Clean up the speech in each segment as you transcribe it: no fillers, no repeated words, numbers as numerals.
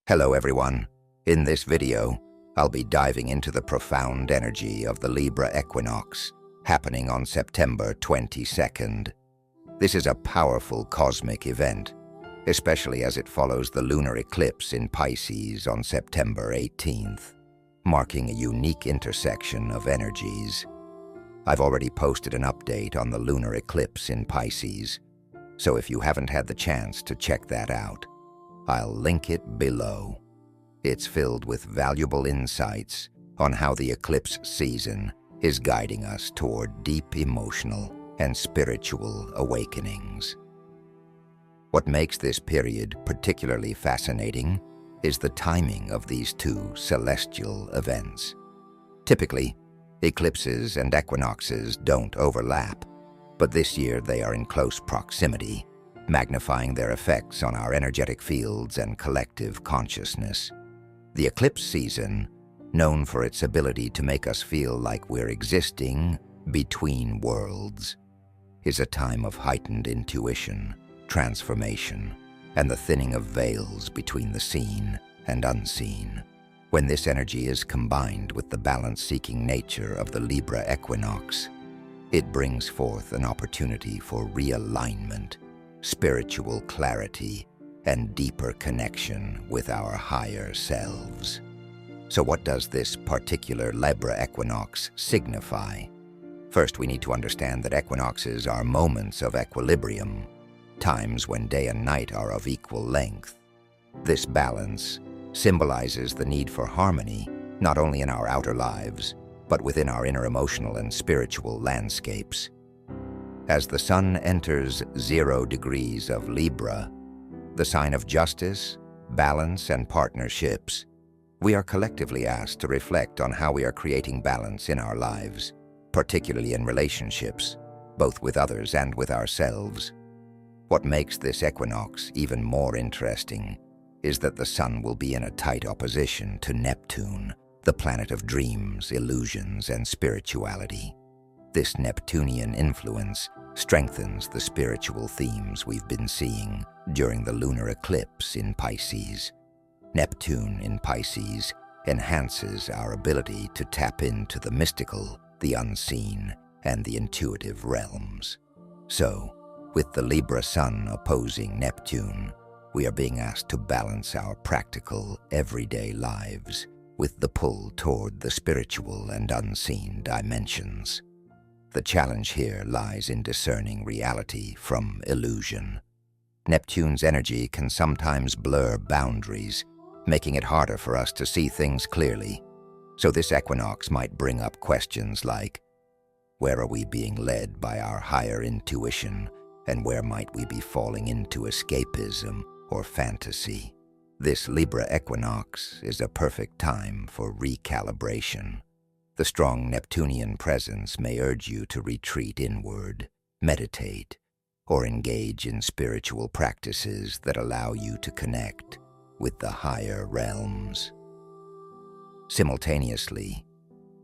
Hello everyone. In this video, I'll be diving into the profound energy of the Libra equinox happening on September 22nd. This is a powerful cosmic event, especially as it follows the lunar eclipse in Pisces on September 18th, marking a unique intersection of energies. I've already posted an update on the lunar eclipse in Pisces, so if you haven't had the chance to check that out, I'll link it below. It's filled with valuable insights on how the eclipse season is guiding us toward deep emotional and spiritual awakenings. What makes this period particularly fascinating is the timing of these two celestial events. Typically, eclipses and equinoxes don't overlap, but this year they are in close proximity, magnifying their effects on our energetic fields and collective consciousness. The eclipse season, known for its ability to make us feel like we're existing between worlds, is a time of heightened intuition, transformation, and the thinning of veils between the seen and unseen. When this energy is combined with the balance-seeking nature of the Libra equinox, it brings forth an opportunity for realignment, spiritual clarity, and deeper connection with our higher selves. So what does this particular Libra equinox signify? First, we need to understand that equinoxes are moments of equilibrium, times when day and night are of equal length. This balance symbolizes the need for harmony, not only in our outer lives, but within our inner emotional and spiritual landscapes. As the sun enters 0 degrees of Libra, the sign of justice, balance, and partnerships, we are collectively asked to reflect on how we are creating balance in our lives, particularly in relationships, both with others and with ourselves. What makes this equinox even more interesting is that the sun will be in a tight opposition to Neptune, the planet of dreams, illusions, and spirituality. This Neptunian influence strengthens the spiritual themes we've been seeing during the lunar eclipse in Pisces. Neptune in Pisces enhances our ability to tap into the mystical, the unseen, and the intuitive realms. So, with the Libra sun opposing Neptune, we are being asked to balance our practical, everyday lives with the pull toward the spiritual and unseen dimensions. The challenge here lies in discerning reality from illusion. Neptune's energy can sometimes blur boundaries, making it harder for us to see things clearly. So this equinox might bring up questions like, where are we being led by our higher intuition, and where might we be falling into escapism or fantasy? This Libra equinox is a perfect time for recalibration. The strong Neptunian presence may urge you to retreat inward, meditate, or engage in spiritual practices that allow you to connect with the higher realms. Simultaneously,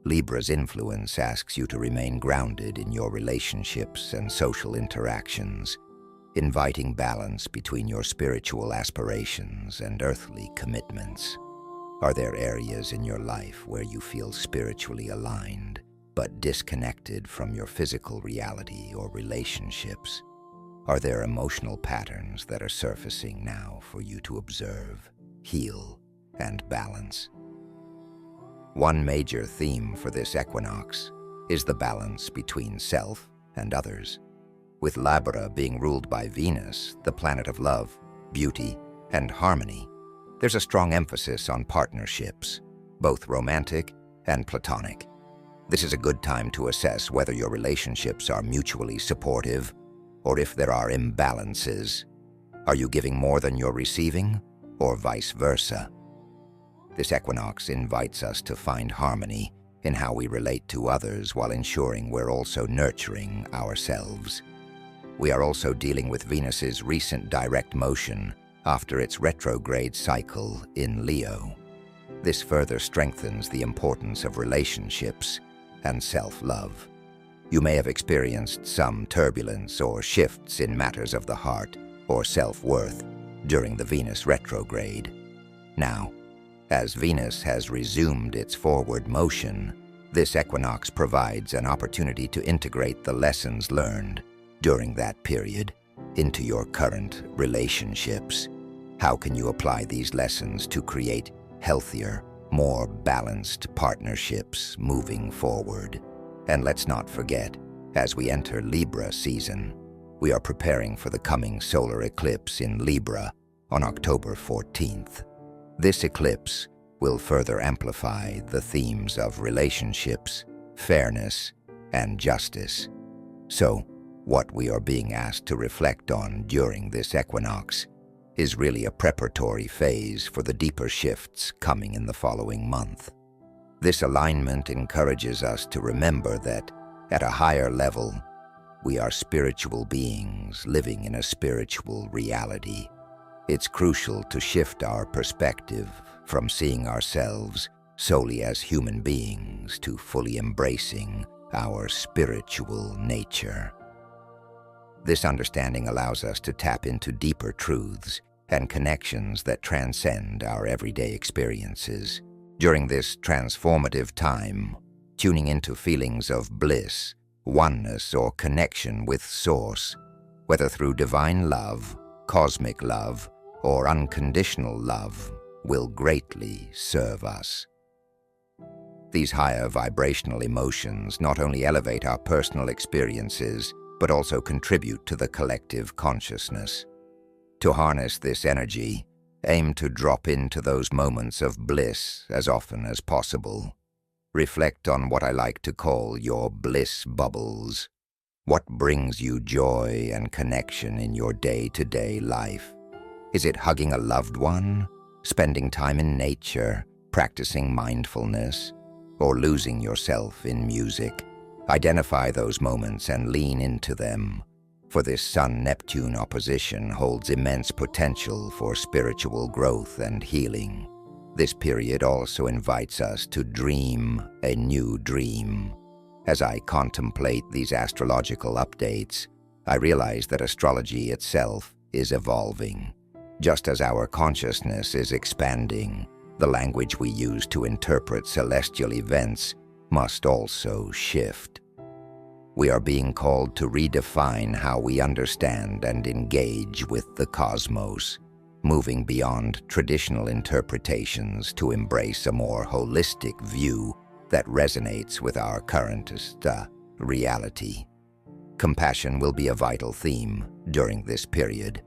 Libra's influence asks you to remain grounded in your relationships and social interactions, inviting balance between your spiritual aspirations and earthly commitments. Are there areas in your life where you feel spiritually aligned, but disconnected from your physical reality or relationships? Are there emotional patterns that are surfacing now for you to observe, heal, and balance? One major theme for this equinox is the balance between self and others. With Libra being ruled by Venus, the planet of love, beauty, and harmony, there's a strong emphasis on partnerships, both romantic and platonic. This is a good time to assess whether your relationships are mutually supportive or if there are imbalances. Are you giving more than you're receiving, or vice versa? This equinox invites us to find harmony in how we relate to others while ensuring we're also nurturing ourselves. We are also dealing with Venus's recent direct motion after its retrograde cycle in Leo. This further strengthens the importance of relationships and self-love. You may have experienced some turbulence or shifts in matters of the heart or self-worth during the Venus retrograde. Now, as Venus has resumed its forward motion, this equinox provides an opportunity to integrate the lessons learned during that period into your current relationships. How can you apply these lessons to create healthier, more balanced partnerships moving forward? And let's not forget, as we enter Libra season, we are preparing for the coming solar eclipse in Libra on October 14th. This eclipse will further amplify the themes of relationships, fairness, and justice. So, what we are being asked to reflect on during this equinox is really a preparatory phase for the deeper shifts coming in the following month. This alignment encourages us to remember that, at a higher level, we are spiritual beings living in a spiritual reality. It's crucial to shift our perspective from seeing ourselves solely as human beings to fully embracing our spiritual nature. This understanding allows us to tap into deeper truths and connections that transcend our everyday experiences. During this transformative time, tuning into feelings of bliss, oneness, or connection with Source, whether through divine love, cosmic love, or unconditional love, will greatly serve us. These higher vibrational emotions not only elevate our personal experiences, but also contribute to the collective consciousness. To harness this energy, aim to drop into those moments of bliss as often as possible. Reflect on what I like to call your bliss bubbles. What brings you joy and connection in your day-to-day life? Is it hugging a loved one, spending time in nature, practicing mindfulness, or losing yourself in music? Identify those moments and lean into them, for this Sun-Neptune opposition holds immense potential for spiritual growth and healing. This period also invites us to dream a new dream. As I contemplate these astrological updates, I realize that astrology itself is evolving. Just as our consciousness is expanding, the language we use to interpret celestial events must also shift. We are being called to redefine how we understand and engage with the cosmos, moving beyond traditional interpretations to embrace a more holistic view that resonates with our current reality. Compassion will be a vital theme during this period.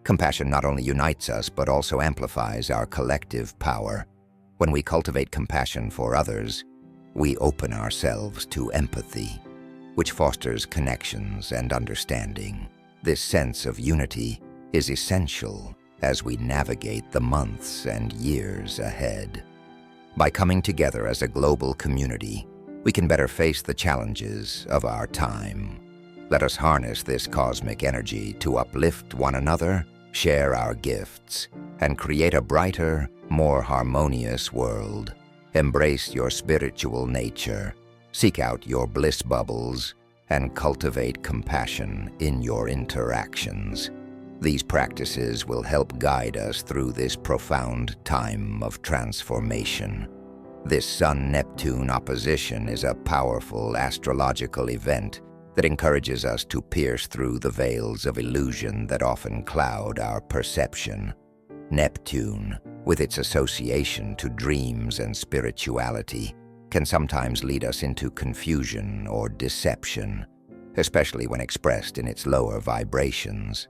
Compassion not only unites us, but also amplifies our collective power. When we cultivate compassion for others, we open ourselves to empathy, which fosters connections and understanding. This sense of unity is essential as we navigate the months and years ahead. By coming together as a global community, we can better face the challenges of our time. Let us harness this cosmic energy to uplift one another, share our gifts, and create a brighter, more harmonious world. Embrace your spiritual nature, seek out your bliss bubbles, and cultivate compassion in your interactions. These practices will help guide us through this profound time of transformation. This Sun-Neptune opposition is a powerful astrological event that encourages us to pierce through the veils of illusion that often cloud our perception. Neptune, with its association to dreams and spirituality, can sometimes lead us into confusion or deception, especially when expressed in its lower vibrations.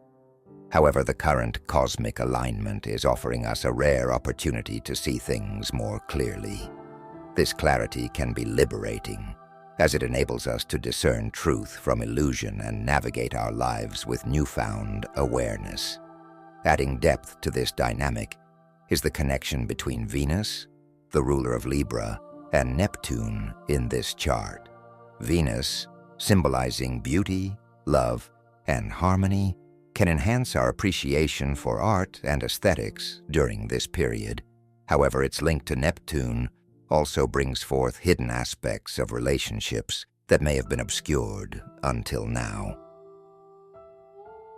However, the current cosmic alignment is offering us a rare opportunity to see things more clearly. This clarity can be liberating, as it enables us to discern truth from illusion and navigate our lives with newfound awareness. Adding depth to this dynamic is the connection between Venus, the ruler of Libra, and Neptune in this chart. Venus, symbolizing beauty, love, and harmony, can enhance our appreciation for art and aesthetics during this period. However, its link to Neptune also brings forth hidden aspects of relationships that may have been obscured until now.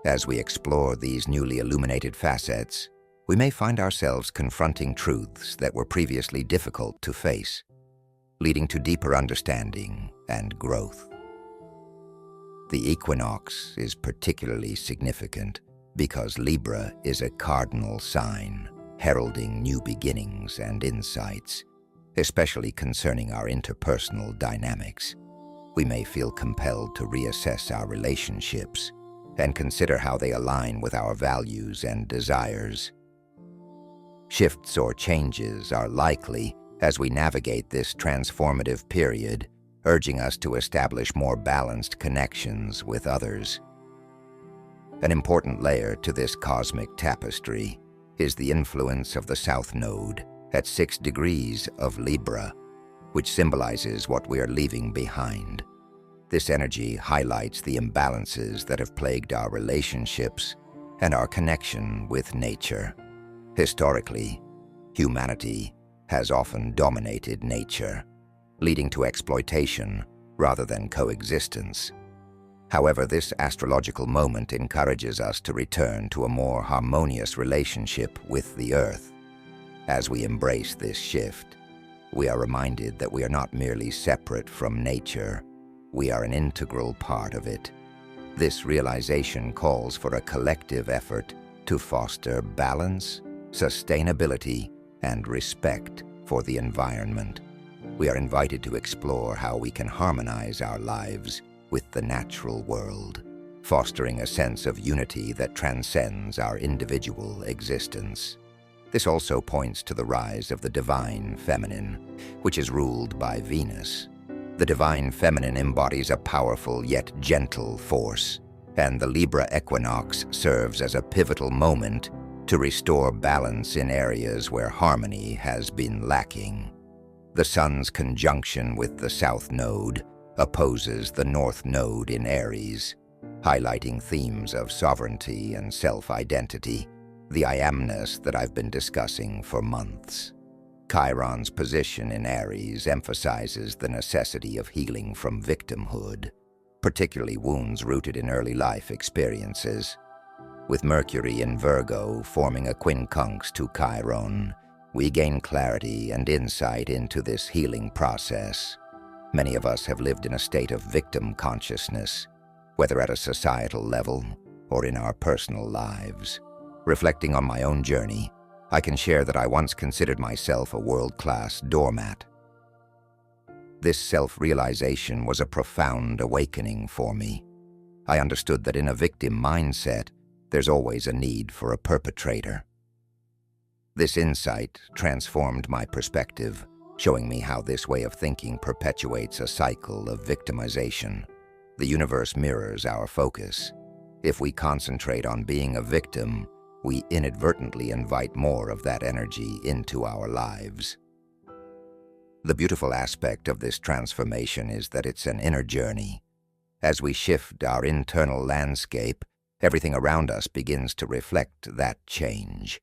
As we explore these newly illuminated facets, we may find ourselves confronting truths that were previously difficult to face, leading to deeper understanding and growth. The equinox is particularly significant because Libra is a cardinal sign, heralding new beginnings and insights, especially concerning our interpersonal dynamics. We may feel compelled to reassess our relationships and consider how they align with our values and desires. Shifts or changes are likely as we navigate this transformative period, urging us to establish more balanced connections with others. An important layer to this cosmic tapestry is the influence of the South Node at 6 degrees of Libra, which symbolizes what we are leaving behind. This energy highlights the imbalances that have plagued our relationships and our connection with nature. Historically, humanity has often dominated nature, leading to exploitation rather than coexistence. However, this astrological moment encourages us to return to a more harmonious relationship with the Earth. As we embrace this shift, we are reminded that we are not merely separate from nature, we are an integral part of it. This realization calls for a collective effort to foster balance, sustainability, and respect for the environment. We are invited to explore how we can harmonize our lives with the natural world, fostering a sense of unity that transcends our individual existence. This also points to the rise of the divine feminine, which is ruled by Venus. The divine feminine embodies a powerful yet gentle force, and the Libra equinox serves as a pivotal moment to restore balance in areas where harmony has been lacking. The Sun's conjunction with the South Node opposes the North Node in Aries, highlighting themes of sovereignty and self-identity, the I amness that I've been discussing for months. Chiron's position in Aries emphasizes the necessity of healing from victimhood, particularly wounds rooted in early life experiences. With Mercury in Virgo forming a quincunx to Chiron, we gain clarity and insight into this healing process. Many of us have lived in a state of victim consciousness, whether at a societal level or in our personal lives. Reflecting on my own journey, I can share that I once considered myself a world-class doormat. This self-realization was a profound awakening for me. I understood that in a victim mindset, there's always a need for a perpetrator. This insight transformed my perspective, showing me how this way of thinking perpetuates a cycle of victimization. The universe mirrors our focus. If we concentrate on being a victim, we inadvertently invite more of that energy into our lives. The beautiful aspect of this transformation is that it's an inner journey. As we shift our internal landscape, everything around us begins to reflect that change.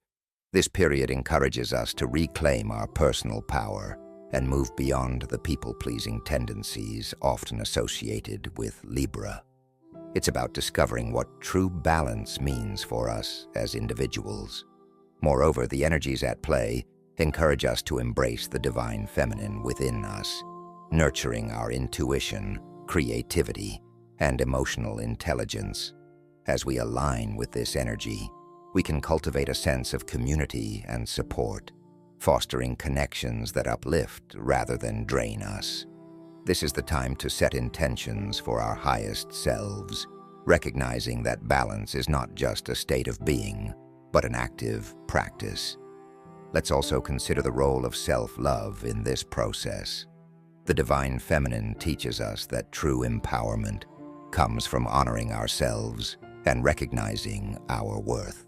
This period encourages us to reclaim our personal power and move beyond the people-pleasing tendencies often associated with Libra. It's about discovering what true balance means for us as individuals. Moreover, the energies at play encourage us to embrace the divine feminine within us, nurturing our intuition, creativity, and emotional intelligence. As we align with this energy, we can cultivate a sense of community and support, fostering connections that uplift rather than drain us. This is the time to set intentions for our highest selves, recognizing that balance is not just a state of being, but an active practice. Let's also consider the role of self-love in this process. The divine feminine teaches us that true empowerment comes from honoring ourselves and recognizing our worth.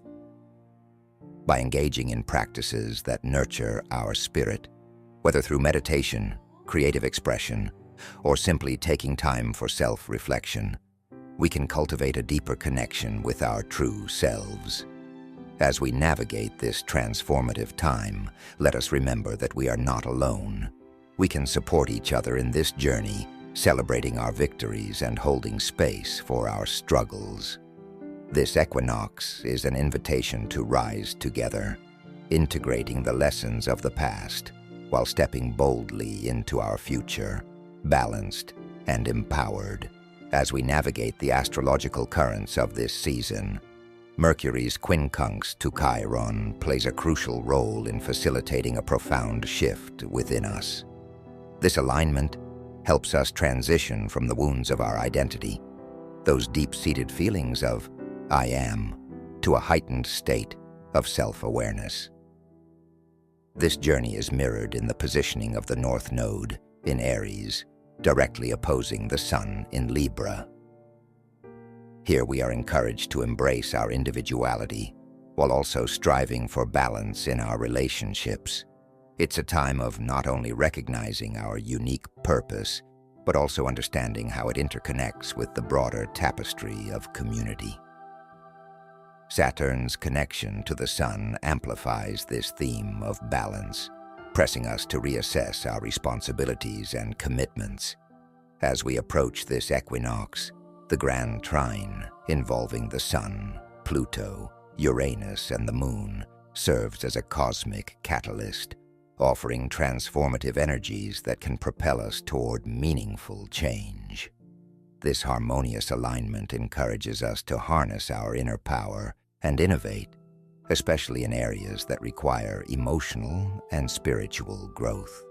By engaging in practices that nurture our spirit, whether through meditation, creative expression, or simply taking time for self-reflection, we can cultivate a deeper connection with our true selves. As we navigate this transformative time, let us remember that we are not alone. We can support each other in this journey, celebrating our victories and holding space for our struggles. This equinox is an invitation to rise together, integrating the lessons of the past while stepping boldly into our future, balanced and empowered. As we navigate the astrological currents of this season, Mercury's quincunx to Chiron plays a crucial role in facilitating a profound shift within us. This alignment helps us transition from the wounds of our identity, those deep-seated feelings of I am, to a heightened state of self-awareness. This journey is mirrored in the positioning of the North Node in Aries, directly opposing the Sun in Libra. Here we are encouraged to embrace our individuality, while also striving for balance in our relationships. It's a time of not only recognizing our unique purpose, but also understanding how it interconnects with the broader tapestry of community. Saturn's connection to the Sun amplifies this theme of balance, pressing us to reassess our responsibilities and commitments. As we approach this equinox, the grand trine involving the Sun, Pluto, Uranus, and the Moon serves as a cosmic catalyst, offering transformative energies that can propel us toward meaningful change. This harmonious alignment encourages us to harness our inner power and innovate, especially in areas that require emotional and spiritual growth.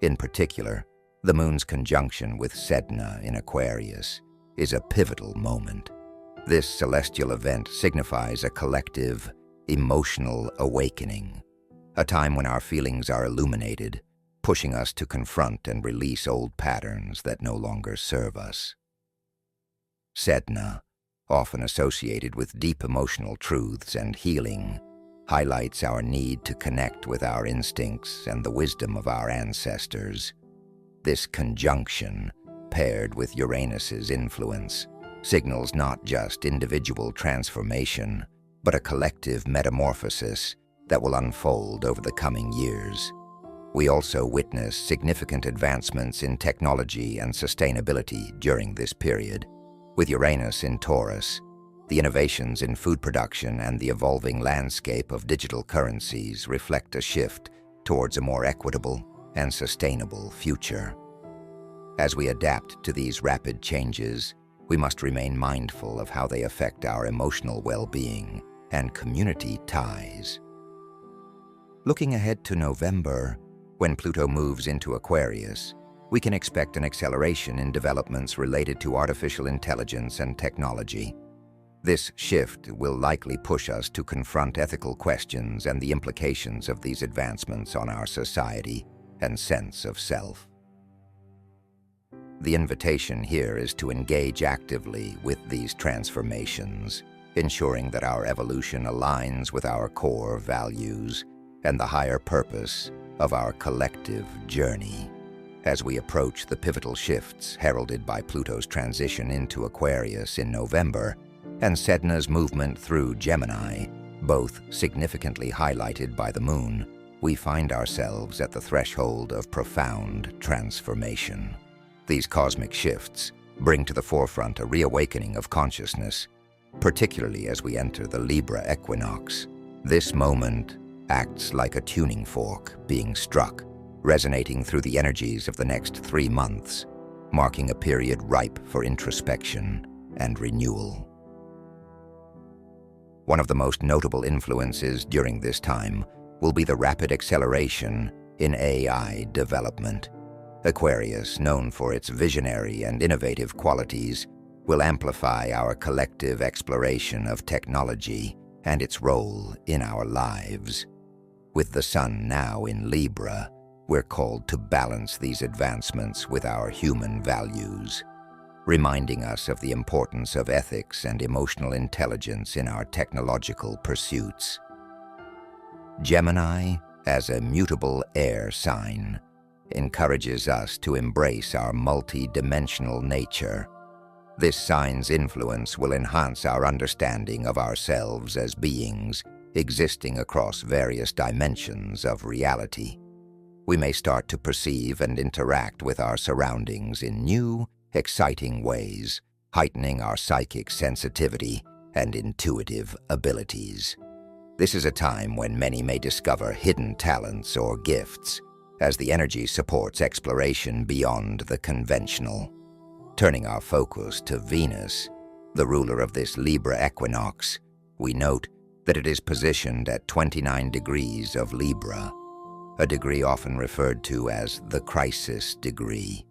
In particular, the Moon's conjunction with Sedna in Aquarius is a pivotal moment. This celestial event signifies a collective, emotional awakening, a time when our feelings are illuminated, pushing us to confront and release old patterns that no longer serve us. Sedna, often associated with deep emotional truths and healing, highlights our need to connect with our instincts and the wisdom of our ancestors. This conjunction, paired with Uranus's influence, signals not just individual transformation, but a collective metamorphosis that will unfold over the coming years. We also witness significant advancements in technology and sustainability during this period. With Uranus in Taurus, the innovations in food production and the evolving landscape of digital currencies reflect a shift towards a more equitable and sustainable future. As we adapt to these rapid changes, we must remain mindful of how they affect our emotional well-being and community ties. Looking ahead to November, when Pluto moves into Aquarius, we can expect an acceleration in developments related to artificial intelligence and technology. This shift will likely push us to confront ethical questions and the implications of these advancements on our society and sense of self. The invitation here is to engage actively with these transformations, ensuring that our evolution aligns with our core values and the higher purpose of our collective journey. As we approach the pivotal shifts heralded by Pluto's transition into Aquarius in November and Sedna's movement through Gemini, both significantly highlighted by the Moon, we find ourselves at the threshold of profound transformation. These cosmic shifts bring to the forefront a reawakening of consciousness, particularly as we enter the Libra equinox. This moment acts like a tuning fork being struck, resonating through the energies of the next 3 months, marking a period ripe for introspection and renewal. One of the most notable influences during this time will be the rapid acceleration in AI development. Aquarius, known for its visionary and innovative qualities, will amplify our collective exploration of technology and its role in our lives. With the Sun now in Libra, we're called to balance these advancements with our human values, reminding us of the importance of ethics and emotional intelligence in our technological pursuits. Gemini, as a mutable air sign, encourages us to embrace our multi-dimensional nature. This sign's influence will enhance our understanding of ourselves as beings existing across various dimensions of reality. We may start to perceive and interact with our surroundings in new, exciting ways, heightening our psychic sensitivity and intuitive abilities. This is a time when many may discover hidden talents or gifts, as the energy supports exploration beyond the conventional. Turning our focus to Venus, the ruler of this Libra equinox, we note that it is positioned at 29 degrees of Libra, a degree often referred to as the crisis degree.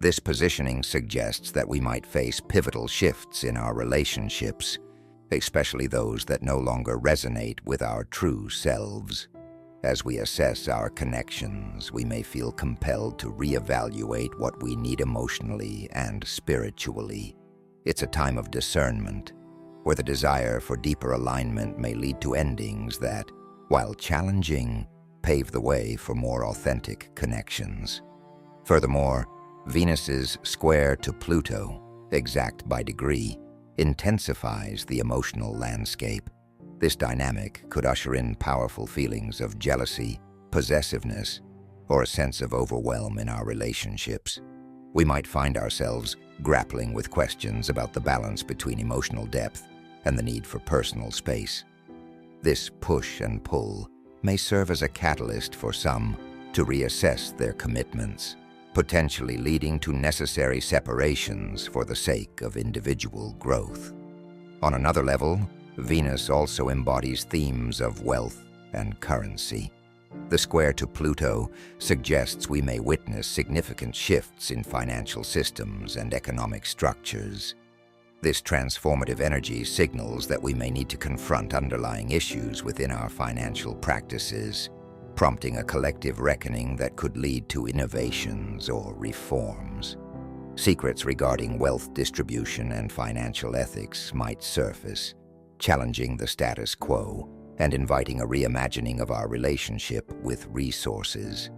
This positioning suggests that we might face pivotal shifts in our relationships, especially those that no longer resonate with our true selves. As we assess our connections, we may feel compelled to reevaluate what we need emotionally and spiritually. It's a time of discernment, where the desire for deeper alignment may lead to endings that, while challenging, pave the way for more authentic connections. Furthermore, Venus's square to Pluto, exact by degree, intensifies the emotional landscape. This dynamic could usher in powerful feelings of jealousy, possessiveness, or a sense of overwhelm in our relationships. We might find ourselves grappling with questions about the balance between emotional depth and the need for personal space. This push and pull may serve as a catalyst for some to reassess their commitments, potentially leading to necessary separations for the sake of individual growth. On another level, Venus also embodies themes of wealth and currency. The square to Pluto suggests we may witness significant shifts in financial systems and economic structures. This transformative energy signals that we may need to confront underlying issues within our financial practices, prompting a collective reckoning that could lead to innovations or reforms. Secrets regarding wealth distribution and financial ethics might surface, challenging the status quo and inviting a reimagining of our relationship with resources.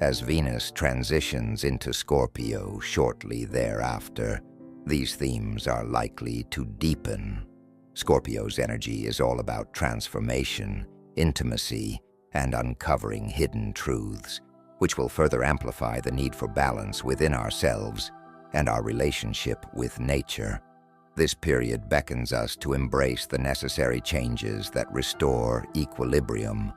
As Venus transitions into Scorpio shortly thereafter, these themes are likely to deepen. Scorpio's energy is all about transformation, intimacy, and uncovering hidden truths, which will further amplify the need for balance within ourselves and our relationship with nature. This period beckons us to embrace the necessary changes that restore equilibrium,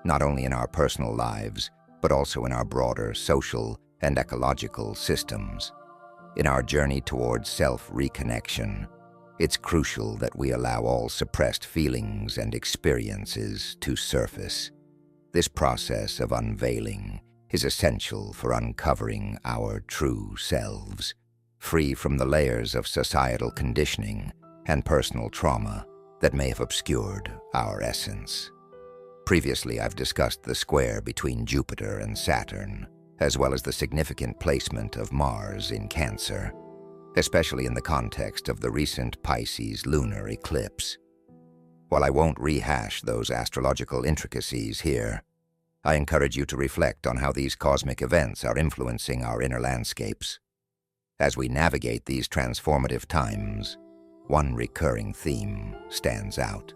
not only in our personal lives, but also in our broader social and ecological systems. In our journey towards self-reconnection, it's crucial that we allow all suppressed feelings and experiences to surface. This process of unveiling is essential for uncovering our true selves, free from the layers of societal conditioning and personal trauma that may have obscured our essence. Previously, I've discussed the square between Jupiter and Saturn, as well as the significant placement of Mars in Cancer, especially in the context of the recent Pisces lunar eclipse. While I won't rehash those astrological intricacies here, I encourage you to reflect on how these cosmic events are influencing our inner landscapes. As we navigate these transformative times, one recurring theme stands out: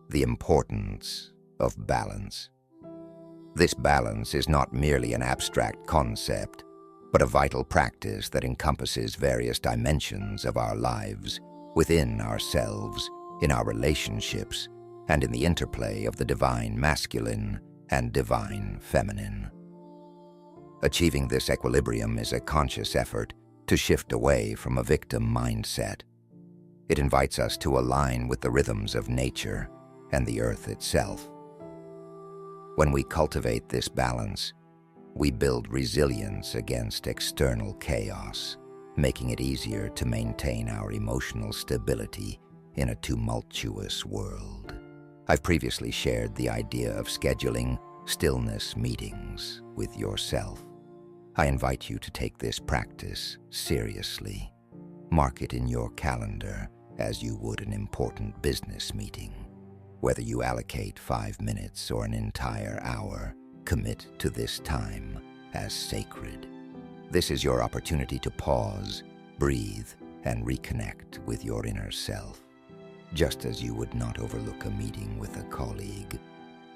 the importance of balance. This balance is not merely an abstract concept, but a vital practice that encompasses various dimensions of our lives, within ourselves, in our relationships, and in the interplay of the divine masculine and divine feminine. Achieving this equilibrium is a conscious effort to shift away from a victim mindset. It invites us to align with the rhythms of nature and the earth itself. When we cultivate this balance, we build resilience against external chaos, making it easier to maintain our emotional stability in a tumultuous world. I've previously shared the idea of scheduling stillness meetings with yourself. I invite you to take this practice seriously. Mark it in your calendar as you would an important business meeting. Whether you allocate 5 minutes or an entire hour, commit to this time as sacred. This is your opportunity to pause, breathe, and reconnect with your inner self. Just as you would not overlook a meeting with a colleague,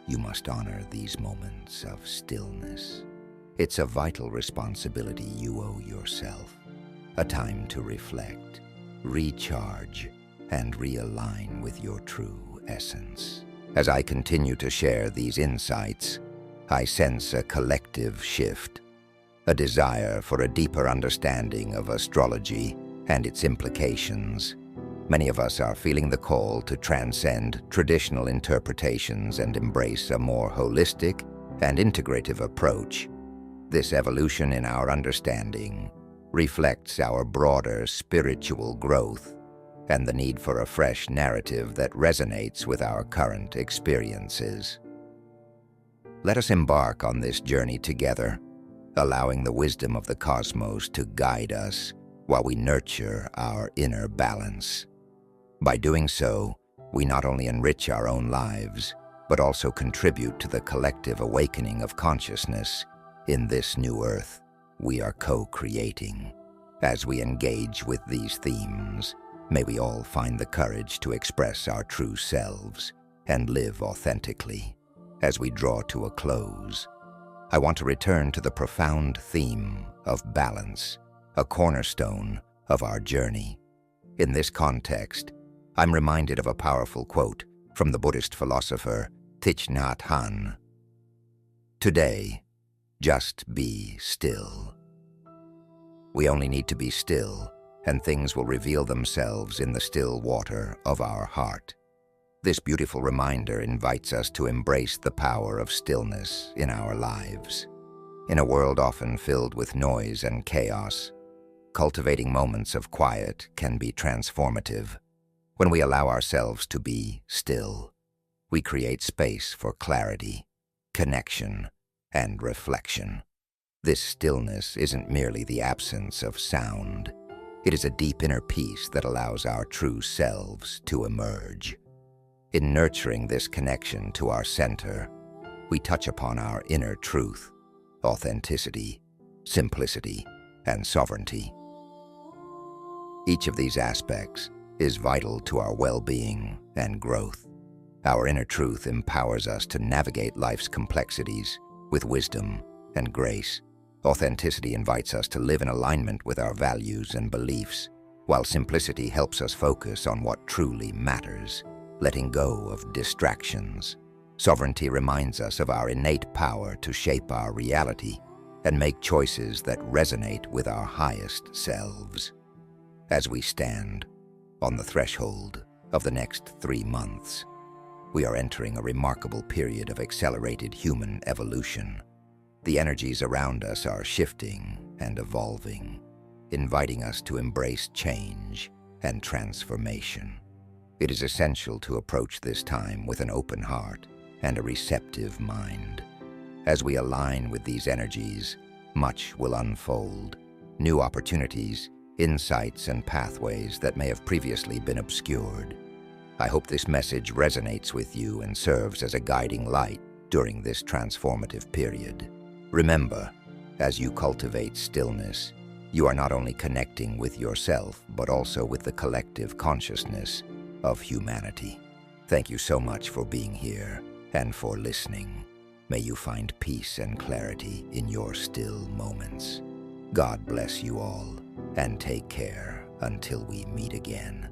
you must honor these moments of stillness. It's a vital responsibility you owe yourself, a time to reflect, recharge, and realign with your true essence. As I continue to share these insights, I sense a collective shift, a desire for a deeper understanding of astrology and its implications. Many of us are feeling the call to transcend traditional interpretations and embrace a more holistic and integrative approach. This evolution in our understanding reflects our broader spiritual growth and the need for a fresh narrative that resonates with our current experiences. Let us embark on this journey together, allowing the wisdom of the cosmos to guide us while we nurture our inner balance. By doing so, we not only enrich our own lives, but also contribute to the collective awakening of consciousness in this new earth we are co-creating. As we engage with these themes, may we all find the courage to express our true selves and live authentically. As we draw to a close, I want to return to the profound theme of balance, a cornerstone of our journey. In this context, I'm reminded of a powerful quote from the Buddhist philosopher Thich Nhat Hanh. "Today, just be still." We only need to be still, and things will reveal themselves in the still water of our heart. This beautiful reminder invites us to embrace the power of stillness in our lives. In a world often filled with noise and chaos, cultivating moments of quiet can be transformative. When we allow ourselves to be still, we create space for clarity, connection, and reflection. This stillness isn't merely the absence of sound. It is a deep inner peace that allows our true selves to emerge. In nurturing this connection to our center, we touch upon our inner truth, authenticity, simplicity, and sovereignty. Each of these aspects is vital to our well-being and growth. Our inner truth empowers us to navigate life's complexities with wisdom and grace. Authenticity invites us to live in alignment with our values and beliefs, while simplicity helps us focus on what truly matters, letting go of distractions. Sovereignty reminds us of our innate power to shape our reality and make choices that resonate with our highest selves. As we stand on the threshold of the next 3 months, we are entering a remarkable period of accelerated human evolution. The energies around us are shifting and evolving, inviting us to embrace change and transformation. It is essential to approach this time with an open heart and a receptive mind. As we align with these energies, much will unfold. New opportunities, insights, and pathways that may have previously been obscured. I hope this message resonates with you and serves as a guiding light during this transformative period. Remember, as you cultivate stillness, you are not only connecting with yourself, but also with the collective consciousness of humanity. Thank you so much for being here and for listening. May you find peace and clarity in your still moments. God bless you all, and take care until we meet again.